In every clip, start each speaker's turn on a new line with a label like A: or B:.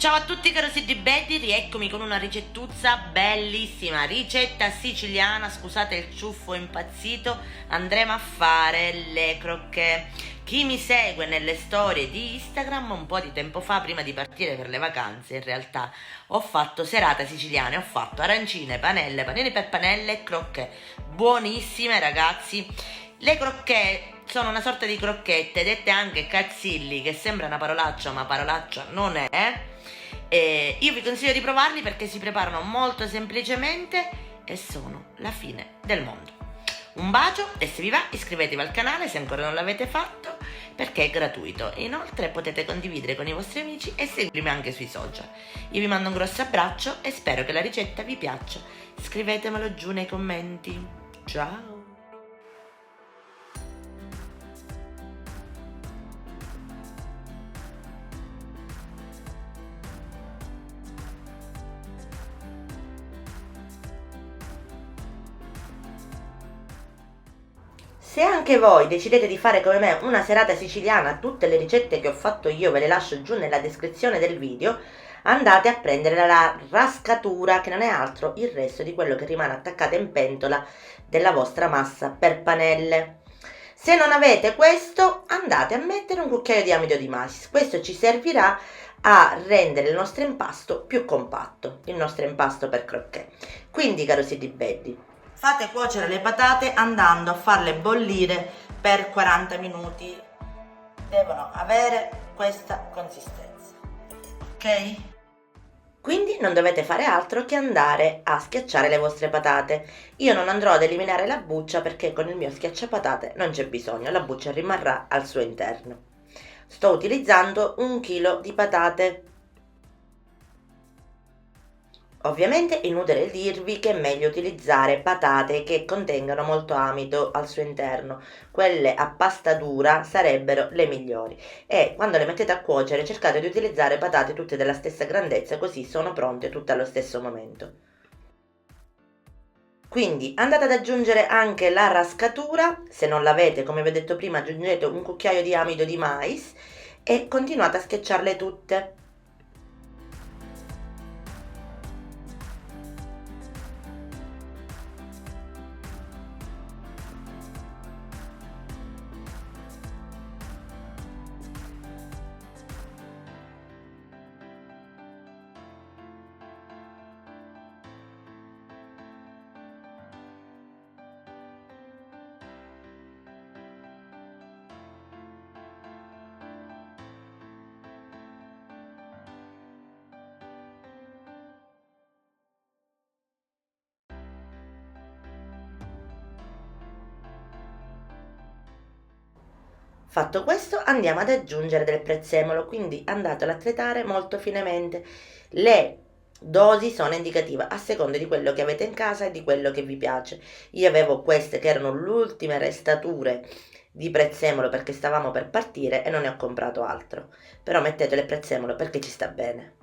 A: Ciao a tutti caro Belli, rieccomi con una ricettuzza bellissima, ricetta siciliana, scusate il ciuffo impazzito, andremo a fare le crocchè. Chi mi segue nelle storie di Instagram un po' di tempo fa, prima di partire per le vacanze, in realtà ho fatto serata siciliane, ho fatto arancine, panelle, panini per panelle e crocchè, buonissime ragazzi. Le crocchè sono una sorta di crocchette, dette anche cazzilli, che sembra una parolaccia, ma parolaccia non è. Io vi consiglio di provarli perché si preparano molto semplicemente e sono la fine del mondo. Un bacio e se vi va iscrivetevi al canale se ancora non l'avete fatto perché è gratuito. Inoltre potete condividere con i vostri amici e seguirmi anche sui social. Io vi mando un grosso abbraccio e spero che la ricetta vi piaccia. Scrivetemelo giù nei commenti. Ciao! Se anche voi decidete di fare come me una serata siciliana, tutte le ricette che ho fatto io ve le lascio giù nella descrizione del video, andate a prendere la rascatura, che non è altro il resto di quello che rimane attaccato in pentola della vostra massa per panelle. Se non avete questo, andate a mettere un cucchiaio di amido di mais. Questo ci servirà a rendere il nostro impasto più compatto, il nostro impasto per crocchè. Quindi, caro Belli, fate cuocere le patate andando a farle bollire per 40 minuti. Devono avere questa consistenza, ok? Quindi non dovete fare altro che andare a schiacciare le vostre patate. Io non andrò ad eliminare la buccia perché con il mio schiacciapatate non c'è bisogno, la buccia rimarrà al suo interno. Sto utilizzando 1 chilo di patate. Ovviamente è inutile dirvi che è meglio utilizzare patate che contengano molto amido al suo interno, quelle a pasta dura sarebbero le migliori e quando le mettete a cuocere cercate di utilizzare patate tutte della stessa grandezza, così sono pronte tutte allo stesso momento. Quindi andate ad aggiungere anche la rascatura, se non l'avete come vi ho detto prima aggiungete un cucchiaio di amido di mais e continuate a schiacciarle tutte. Fatto questo andiamo ad aggiungere del prezzemolo, quindi andatelo a tritare molto finemente. Le dosi sono indicative a seconda di quello che avete in casa e di quello che vi piace. Io avevo queste che erano le ultime restature di prezzemolo perché stavamo per partire e non ne ho comprato altro. Però mettetelo il prezzemolo perché ci sta bene.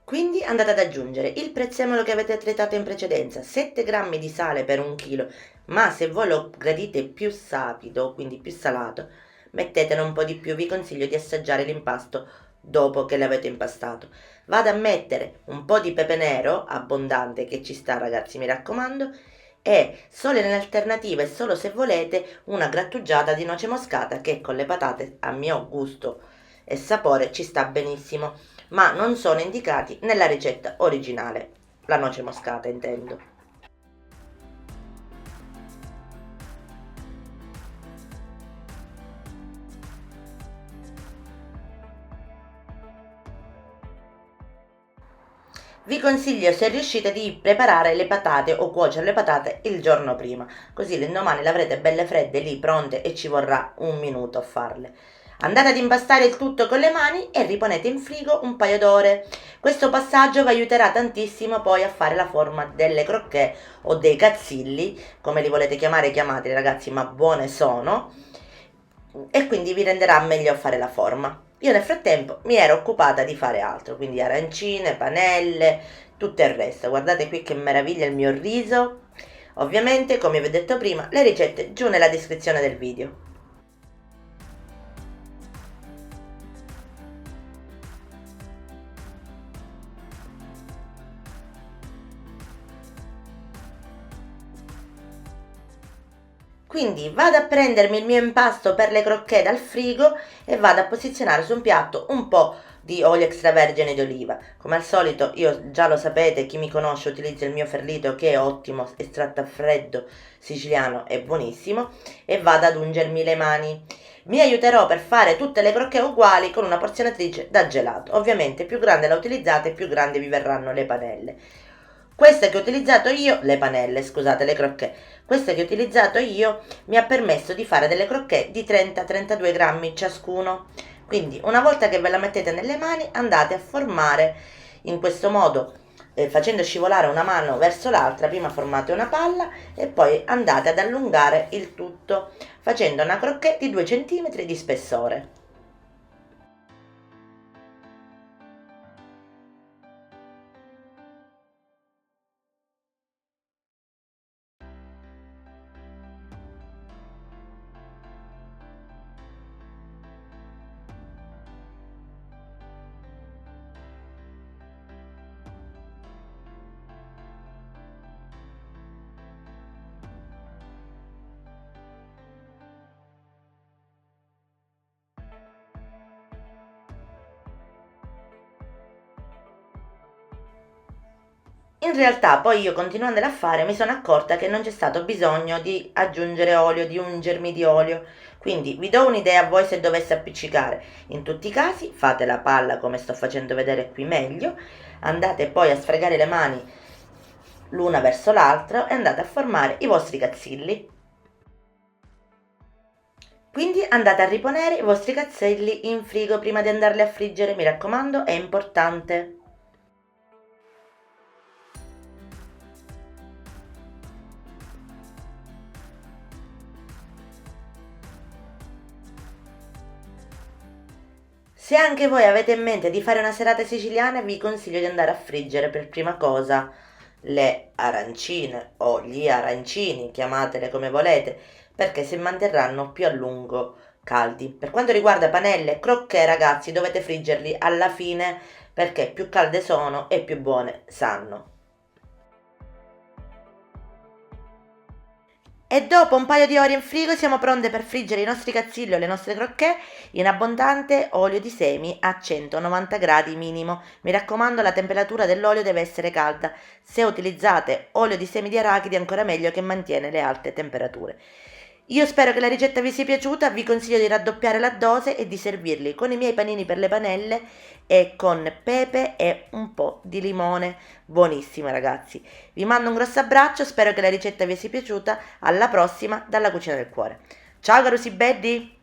A: Quindi andate ad aggiungere il prezzemolo che avete tritato in precedenza, 7 grammi di sale per 1 chilo, ma se voi lo gradite più sapido, quindi più salato, mettetene un po' di più, vi consiglio di assaggiare l'impasto dopo che l'avete impastato. Vado a mettere un po' di pepe nero, abbondante che ci sta ragazzi mi raccomando, e solo in alternativa e solo se volete una grattugiata di noce moscata che con le patate a mio gusto e sapore ci sta benissimo, ma non sono indicati nella ricetta originale, la noce moscata intendo. Vi consiglio, se riuscite, di preparare le patate o cuocere le patate il giorno prima, così l'indomani le avrete belle fredde lì pronte e ci vorrà un minuto a farle. Andate ad impastare il tutto con le mani e riponete in frigo un paio d'ore. Questo passaggio vi aiuterà tantissimo poi a fare la forma delle crocchè o dei cazzilli, come li volete chiamare, chiamateli ragazzi, ma buone sono, e quindi vi renderà meglio a fare la forma. Io nel frattempo mi ero occupata di fare altro, quindi arancine, panelle, tutto il resto. Guardate qui che meraviglia il mio riso. Ovviamente, come vi ho detto prima, le ricette giù nella descrizione del video. Quindi vado a prendermi il mio impasto per le crocchè dal frigo e vado a posizionare su un piatto un po' di olio extravergine d'oliva. Come al solito, io già lo sapete, chi mi conosce utilizza il mio ferlito che è ottimo, estratto a freddo siciliano e buonissimo, e vado ad ungermi le mani. Mi aiuterò per fare tutte le crocchè uguali con una porzionatrice da gelato. Ovviamente più grande la utilizzate, più grandi vi verranno le panelle. Queste che ho utilizzato io, le panelle, scusate, le crocchè, queste che ho utilizzato io mi ha permesso di fare delle crocchè di 30-32 grammi ciascuno. Quindi una volta che ve la mettete nelle mani andate a formare in questo modo, facendo scivolare una mano verso l'altra, prima formate una palla e poi andate ad allungare il tutto facendo una crocchè di 2 cm di spessore. In realtà poi io continuando a fare mi sono accorta che non c'è stato bisogno di aggiungere olio, di ungermi di olio, quindi vi do un'idea a voi se dovesse appiccicare. In tutti i casi fate la palla come sto facendo vedere qui meglio, andate poi a sfregare le mani l'una verso l'altra e andate a formare i vostri cazzilli. Quindi andate a riponere i vostri cazzilli in frigo prima di andarli a friggere, mi raccomando, è importante. Se anche voi avete in mente di fare una serata siciliana, vi consiglio di andare a friggere per prima cosa le arancine o gli arancini, chiamatele come volete, perché si manterranno più a lungo caldi. Per quanto riguarda panelle e crocchè, ragazzi, dovete friggerli alla fine perché più calde sono e più buone sanno. E dopo un paio di ore in frigo siamo pronte per friggere i nostri cazzilli o le nostre crocchè in abbondante olio di semi a 190 gradi minimo. Mi raccomando, la temperatura dell'olio deve essere calda. Se utilizzate olio di semi di arachidi ancora meglio, che mantiene le alte temperature. Io spero che la ricetta vi sia piaciuta, vi consiglio di raddoppiare la dose e di servirli con i miei panini per le panelle e con pepe e un po' di limone. Buonissimo, ragazzi. Vi mando un grosso abbraccio, spero che la ricetta vi sia piaciuta. Alla prossima dalla Cucina del Cuore. Ciao carusi belli!